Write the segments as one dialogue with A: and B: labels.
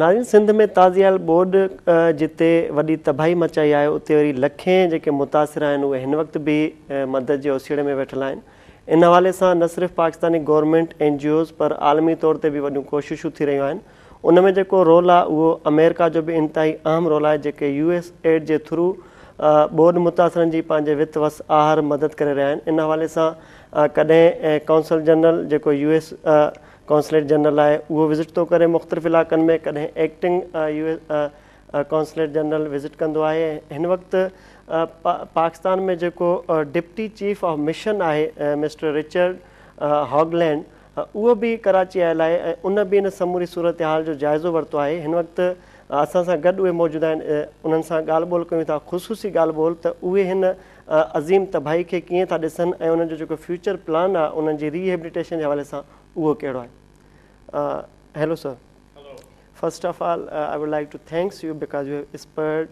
A: नाज़रीन, सिंध में ताज़ियाल बोर्ड जिते वॾी तबाही मचाई आहे उते वरी लखें जेके मुतासिर आहिनि उहे हिन वक़्तु बि मदद जे ओसीड़े में वेठल आहिनि। इन हवाले सां न सिर्फ़ु पाकिस्तानी गवर्नमेंट NGOs पर आलमी तौर ते बि वॾियूं कोशिशूं थी रहियूं आहिनि। उन में जेको रोल आहे उहो अमेरिका जो बि इंतिहाई अहम रोल आहे, जेके USAID जे थ्रू बोर्ड मुतासिरनि जी पंहिंजे वित वस आहार मदद करे रहिया आहिनि। इन हवाले सां कॾहिं कौंसल जनरल जेको US कौंसलेट जनरल आहे उहो विज़िट थो करे मुख़्तलिफ़ इलाइक़नि में, कॾहिं एक्टिंग कौंसलेट जनरल विज़िट कंदो आहे। हिन वक़्तु पाकिस्तान में जेको डिप्टी चीफ ऑफ मिशन आहे मिस्टर रिचर्ड हॉगलैंड, उहो बि कराची आयल आहे ऐं उन बि इन समूरी सूरत हाल जो जाइज़ो वरितो आहे। हिन वक़्तु असां सां गॾु उहे मौजूदु आहिनि, उन्हनि सां ॻाल्हि ॿोल कयूं था, ख़ुशूसी ॻाल्हि ॿोल त उहे हिन अज़ीम तबाही खे कीअं था ॾिसनि ऐं उन्हनि जो जेको फ्यूचर प्लान आहे उन्हनि जी रिहेबिलिटेशन जे हवाले सां उहो कहिड़ो आहे। Hello, sir.
B: Hello.
A: First of all, I would like to thank you because you have spared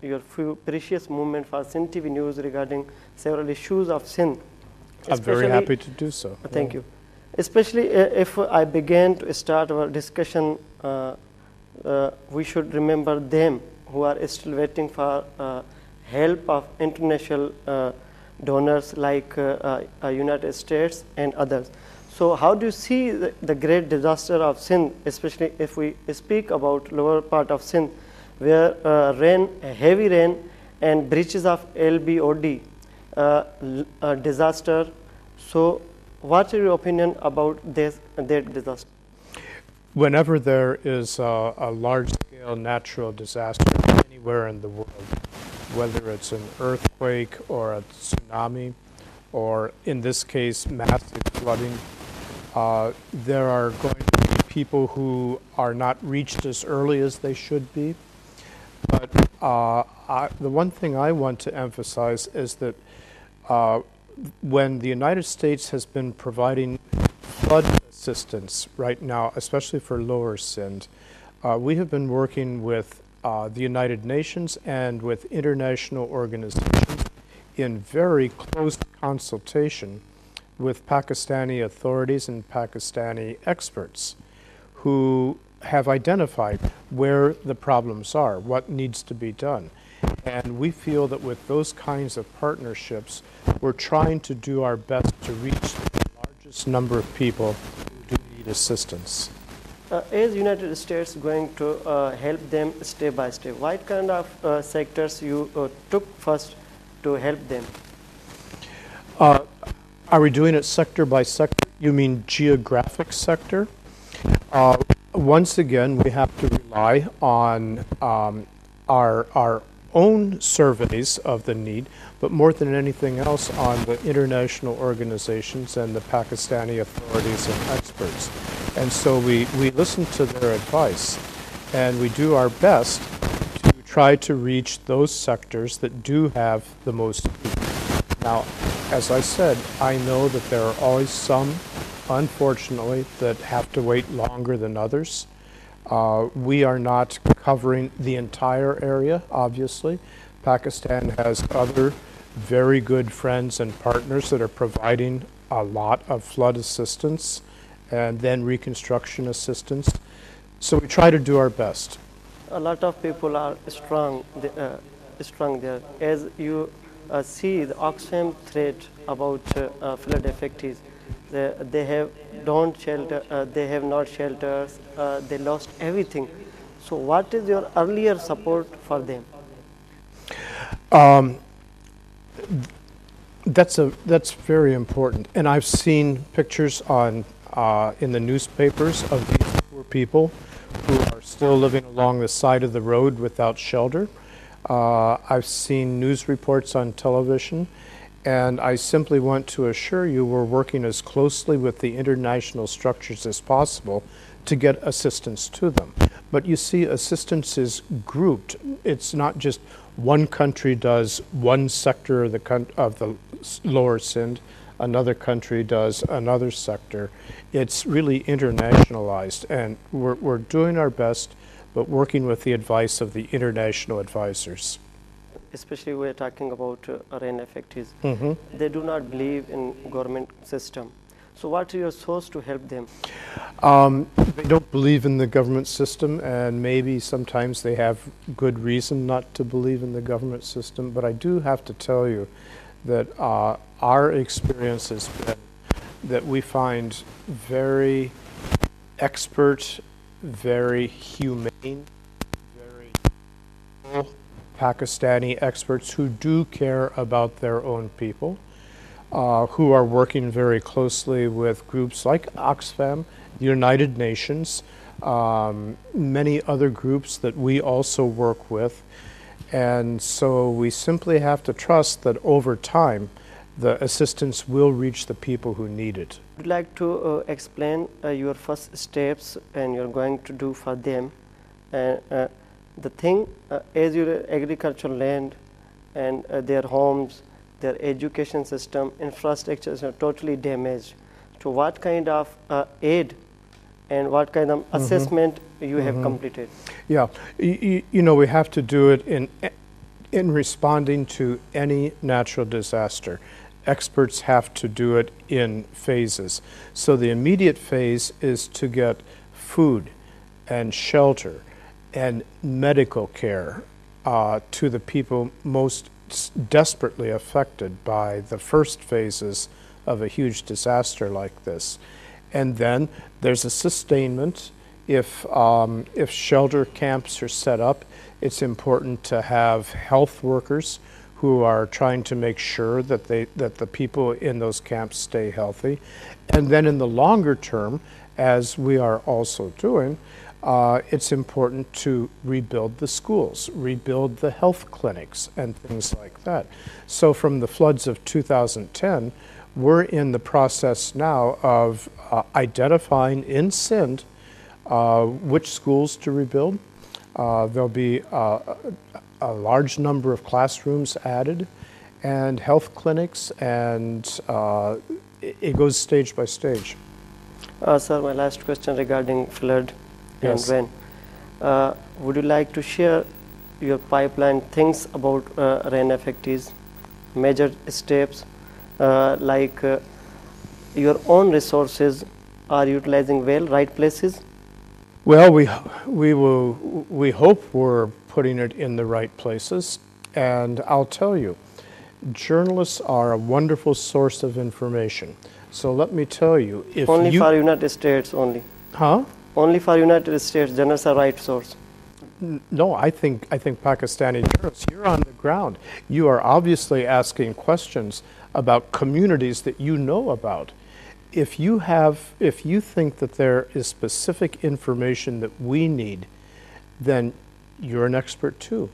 A: your few precious moments for Sindh TV News regarding several issues of Sindh.
B: I'm very happy to do so.
A: Thank you. Especially if I began to start our discussion, we should remember them who are still waiting for help of international donors like United States and others. So how do you see the great disaster of Sindh, especially if we speak about lower part of Sindh, where heavy rain and breaches of LBOD disaster? So what is your opinion about that disaster?
B: Whenever there is a large-scale natural disaster anywhere in the world, whether it's an earthquake or a tsunami, or in this case, massive flooding, there are going to be people who are not reached as early as they should be. But the one thing I want to emphasize is that when the United States has been providing flood assistance right now, especially for Lower Sindh, we have been working with the United Nations and with international organizations in very close consultation with Pakistani authorities and Pakistani experts who have identified where the problems are, what needs to be done. And we feel that with those kinds of partnerships, we're trying to do our best to reach the largest number of people who do need assistance.
A: Is United States going to help them step by step? What kind of sectors you took first to help them?
B: Are we doing it sector by sector? You mean geographic sector? Once again, we have to rely on our own surveys of the need, but more than anything else on the international organizations and the Pakistani authorities and experts. And so we listen to their advice, and we do our best to try to reach those sectors that do have the most need. Now, as I said, I know that there are always some, unfortunately, that have to wait longer than others. We are not covering the entire area, obviously. Pakistan has other very good friends and partners that are providing a lot of flood assistance and then reconstruction assistance. So we try to do our best.
A: A lot of people are strong there. As you see the Oxfam threat about flood affectees, they have not shelters, they lost everything. So what is your earlier support for them?
B: That's very important, and I've seen pictures on in the newspapers of these poor people who are still living along the side of the road without shelter. I've seen news reports on television, and I simply want to assure you we're working as closely with the international structures as possible to get assistance to them. But you see, assistance is grouped. It's not just one country does one sector of the Lower Sindh, another country does another sector. It's really internationalized, and we're doing our best, but working with the advice of the international advisors.
A: Especially we're talking about rain affectees.
B: Mm-hmm.
A: They do not believe in government system. So what is your source to help them?
B: They don't believe in the government system, and maybe sometimes they have good reason not to believe in the government system. But I do have to tell you that our experience has been that we find very expert, very humane, very Pakistani experts who do care about their own people, who are working very closely with groups like Oxfam, the United Nations, many other groups that we also work with. And so we simply have to trust that over time, the assistance will reach the people who need it.
A: Would you like to explain your first steps and you're going to do for them? The thing, as your agricultural land and their homes, their education system, infrastructures are totally damaged. So what kind of aid and what kind of assessment you have completed?
B: Yeah, you know, we have to do it in responding to any natural disaster. Experts have to do it in phases. So the immediate phase is to get food and shelter and medical care to the people most desperately affected by the first phases of a huge disaster like this. And then there's a sustainment. If shelter camps are set up, it's important to have health workers who are trying to make sure that the people in those camps stay healthy. And then in the longer term, as we are also doing, it's important to rebuild the schools, rebuild the health clinics, and things like that. So from the floods of 2010, we're in the process now of identifying in Sindh which schools to rebuild. There'll be a large number of classrooms added and health clinics, and it goes stage by stage.
A: Sir, my last question regarding flood.
B: Yes.
A: And when would you like to share your pipeline things about rain effects, major steps, like your own resources are utilizing well, right places?
B: Well, we hope we're putting it in the right places, and I'll tell you, journalists are a wonderful source of information. So let me tell you, if
A: only for United States only.
B: Huh?
A: Only for United States, journalists are right source.
B: No, I think Pakistani journalists, you're on the ground. You are obviously asking questions about communities that you know about. If you think that there is specific information that we need, then you're an expert too.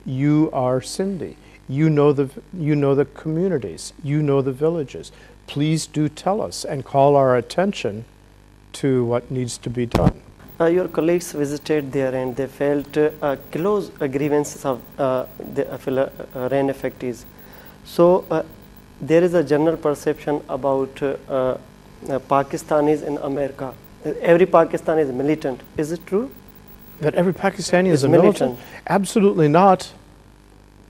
B: You are Sindhi. You know the communities. You know the villages. Please do tell us and call our attention to what needs to be done.
A: Your colleagues visited there and they felt close grievances of the rain effects. So there is a general perception about Pakistanis in America. Every Pakistani is militant. Is it true?
B: That every Pakistani is a militant? Absolutely not.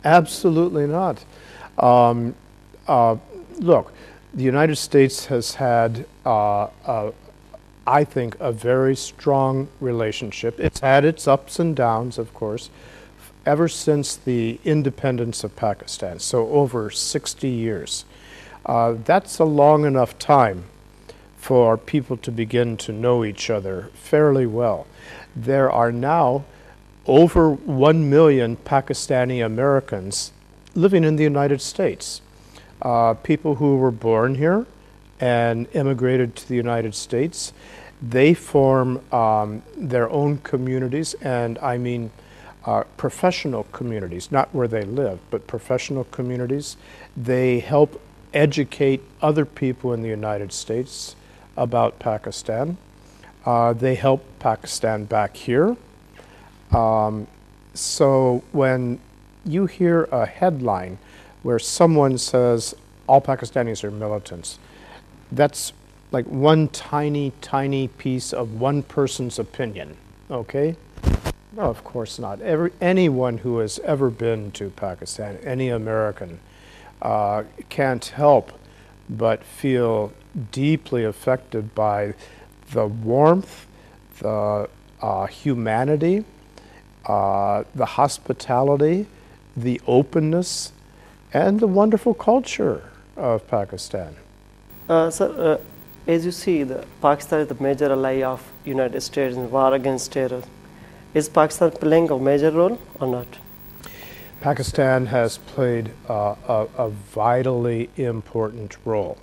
B: Absolutely not. Look, the United States has had, I think, a very strong relationship. It's had its ups and downs, of course, ever since the independence of Pakistan, so over 60 years. That's a long enough time for people to begin to know each other fairly well. There are now over 1 million Pakistani Americans living in the United States. People who were born here and immigrated to the United States. They form their own communities, and I mean professional communities, not where they live, but professional communities. They help educate other people in the United States about Pakistan. They help Pakistan back here. So when you hear a headline where someone says all Pakistanis are militants, that's like one tiny, tiny piece of one person's opinion, okay? No, of course not. Anyone who has ever been to Pakistan, any American, can't help but feel deeply affected by the warmth, the humanity, the hospitality, the openness, and the wonderful culture of Pakistan.
A: Sir, as you see, Pakistan is the major ally of United States in war against terror. Is Pakistan playing a major role or not?
B: Pakistan has played a vitally important role.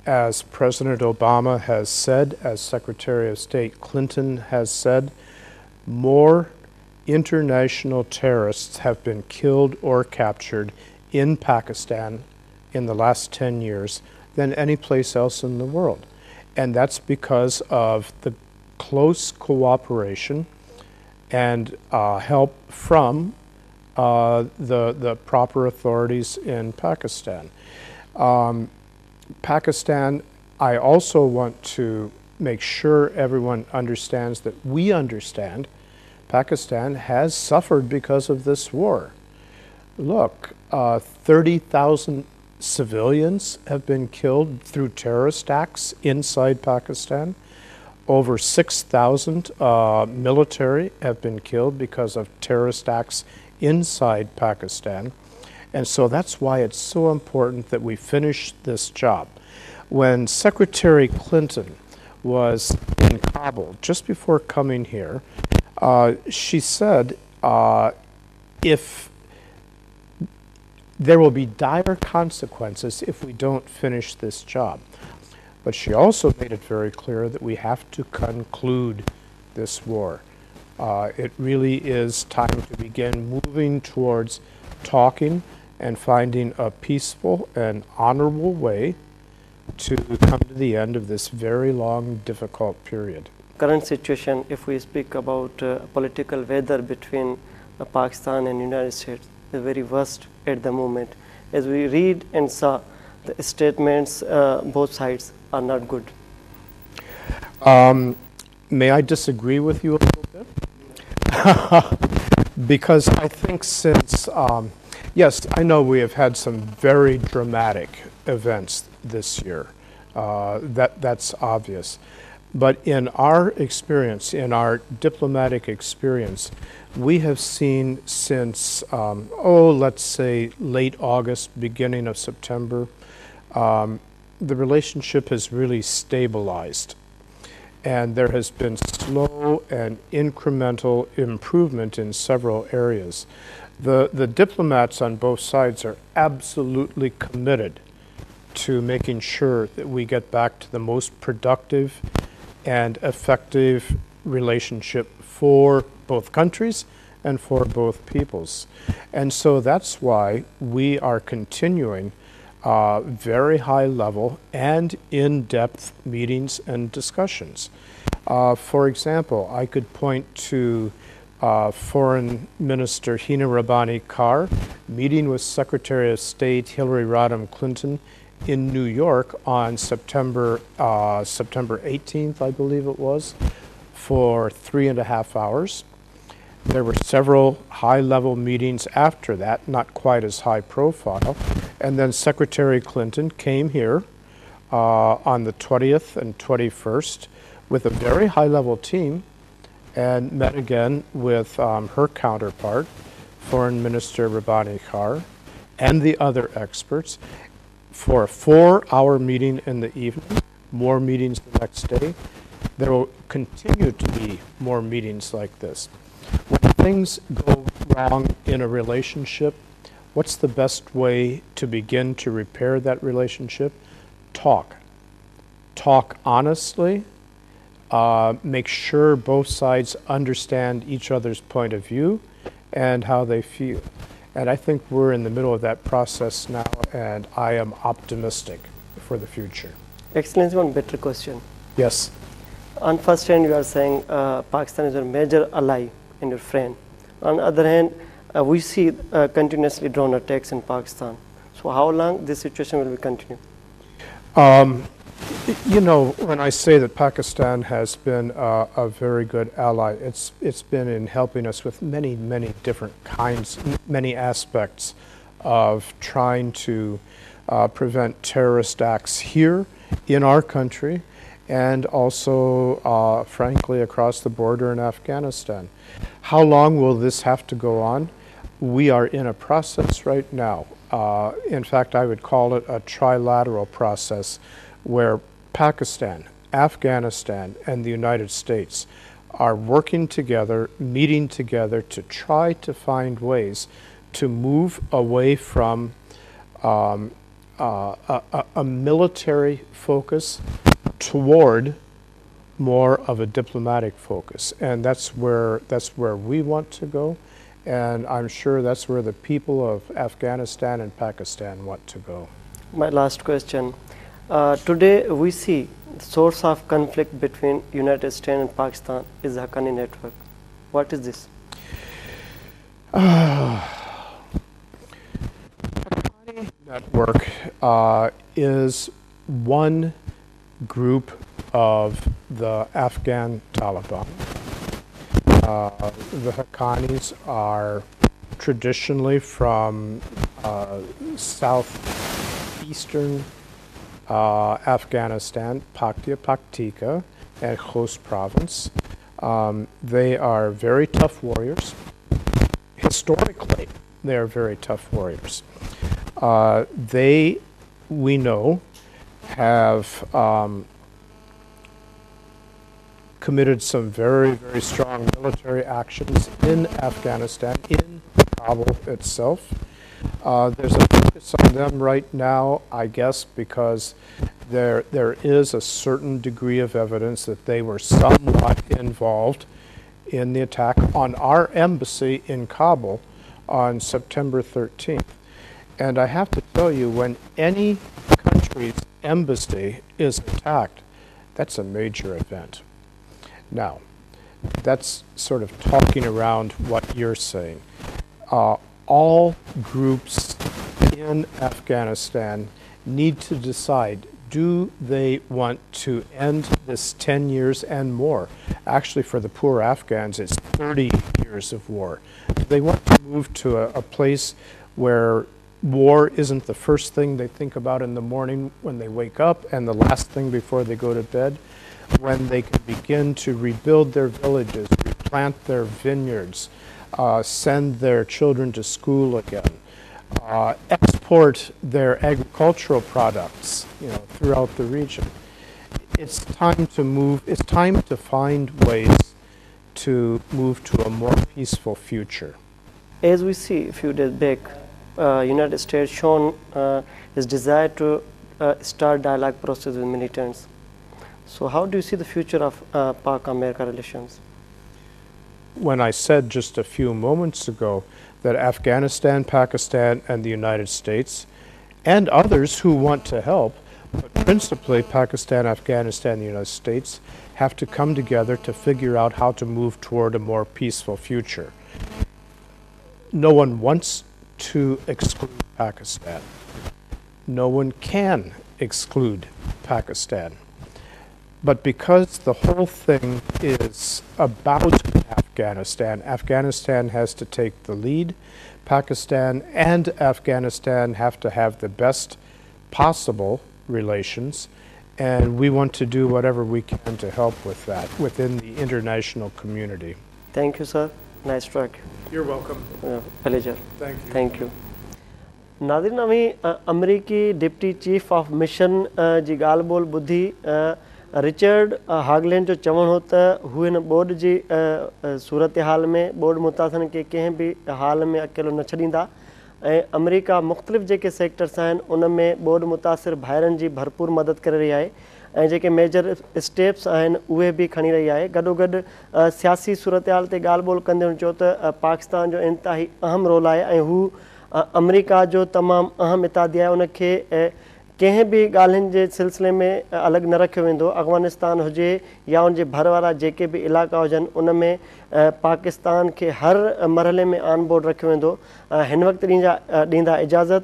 B: As President Obama has said, as Secretary of State Clinton has said, more international terrorists have been killed or captured in Pakistan in the last 10 years than any place else in the world. And that's because of the close cooperation and help from the proper authorities in Pakistan. Pakistan, I also want to make sure everyone understands that we understand Pakistan has suffered because of this war. Look, 30,000 civilians have been killed through terrorist acts inside Pakistan. Over 6,000 military have been killed because of terrorist acts inside Pakistan. And so that's why it's so important that we finish this job. When Secretary Clinton was in Kabul, just before coming here, she said, if there will be dire consequences if we don't finish this job. But she also made it very clear that we have to conclude this war. It really is time to begin moving towards talking and finding a peaceful and honorable way to come to the end of this very long, difficult period.
A: Current situation, if we speak about political weather between Pakistan and United States, is very worst at the moment. As we read and saw, the statements, both sides are not good.
B: May I disagree with you a little bit? Because I think since, yes, I know we have had some very dramatic events this year. That's obvious. But in our experience, in our diplomatic experience, we have seen since, let's say late August, beginning of September, the relationship has really stabilized. And there has been slow and incremental improvement in several areas. The diplomats on both sides are absolutely committed to making sure that we get back to the most productive and effective relationship for both countries and for both peoples. And so that's why we are continuing very high level and in-depth meetings and discussions. For example, I could point to Foreign Minister Hina Rabbani Carr meeting with Secretary of State Hillary Rodham Clinton in New York on September 18th, I believe it was, for 3.5 hours. There were several high-level meetings after that, not quite as high profile. And then Secretary Clinton came here on the 20th and 21st with a very high-level team and met again with her counterpart, Foreign Minister Rabbani Carr, and the other experts for a 4-hour meeting in the evening, more meetings the next day. There will continue to be more meetings like this. When things go wrong in a relationship, what's the best way to begin to repair that relationship? Talk. Talk honestly. Make sure both sides understand each other's point of view and how they feel. And I think we're in the middle of that process now, and I am optimistic for the future.
A: Excellency, one better question.
B: Yes.
A: On first hand, you are saying Pakistan is a major ally and your friend. On the other hand, we see continuously drone attacks in Pakistan. So how long this situation will be continue?
B: You know, when I say that Pakistan has been a very good ally, it's been in helping us with many different kinds, many aspects of trying to prevent terrorist acts here in our country and also, frankly, across the border in Afghanistan. How long will this have to go on? We are in a process right now. In fact, I would call it a trilateral process where Pakistan, Afghanistan, and the United States are working together, meeting together to try to find ways to move away from a military focus toward more of a diplomatic focus. And that's where we want to go. And I'm sure that's where the people of Afghanistan and Pakistan want to go.
A: My last question. Today we see the source of conflict between United States and Pakistan is the Haqqani network. What is this?
B: Haqqani network is one group of the Afghan Taliban. The Haqqanis are traditionally from southeastern Afghanistan, Paktika, and Khost province. They are very tough warriors. Historically, they are very tough warriors. We know, have committed some very, very strong military actions in Afghanistan, in Kabul itself. There's a focus on them right now, I guess, because there is a certain degree of evidence that they were somewhat involved in the attack on our embassy in Kabul on September 13th. And I have to tell you, when any country's embassy is attacked, that's a major event. Now, that's sort of talking around what you're saying. All groups in Afghanistan need to decide, do they want to end this 10 years and more? Actually, for the poor Afghans, it's 30 years of war. Do they want to move to a place where war isn't the first thing they think about in the morning when they wake up and the last thing before they go to bed? When they can begin to rebuild their villages, replant their vineyards, send their children to school again, export their agricultural products, throughout the region. It's time to move. It's time to find ways to move to a more peaceful future.
A: As we see a few days back, United States shown its desire to start dialogue process with militants. So how do you see the future of Pak-America relations?
B: When I said just a few moments ago that Afghanistan, Pakistan, and the United States, and others who want to help, but principally Pakistan, Afghanistan, and the United States, have to come together to figure out how to move toward a more peaceful future. No one wants to exclude Pakistan. No one can exclude Pakistan. But because the whole thing is about Afghanistan, Afghanistan has to take the lead. Pakistan and Afghanistan have to have the best possible relations, and we want to do whatever we can to help with that within the international community.
A: Thank you, sir. Nice track.
B: You're welcome.
A: Pleasure.
B: Thank you.
A: Thank you. नाज़रीन, अमी अमरीकी deputy chief of mission जी ॻाल्हि ॿोल ॿुधी Richard हागलैंड जो चवणु हो त हू हिन ॿोॾ जी सूरत हाल में ॿोॾ मुतासिरनि खे कंहिं बि हाल में अकेलो न छॾींदा ऐं अमरीका मुख़्तलिफ़ जेके सेक्टर्स आहिनि उन में ॿोॾ मुतासिर भाइरनि जी भरपूर मदद करे रही आहे ऐं जेके मेजर स्टेप्स आहिनि उहे बि खणी रही आहे। गॾोगॾु सियासी सूरत हाल ते ॻाल्हि ॿोल कंदे हुन चयो त पाकिस्तान जो इंतिहाई अहम रोल आहे ऐं हू अमरीका जो तमामु अहम इतादी आहे, उनखे कंहिं बि ॻाल्हियुनि जे सिलसिले में अलॻि न रखियो वेंदो। अफ़गानिस्तान हुजे या उनजे भर वारा जेके बि इलाइक़ा हुजनि उन में पाकिस्तान खे हर मरहले में ऑन बोर्ड रखियो वेंदो। हिन वक़्तु ॾींदा इजाज़त।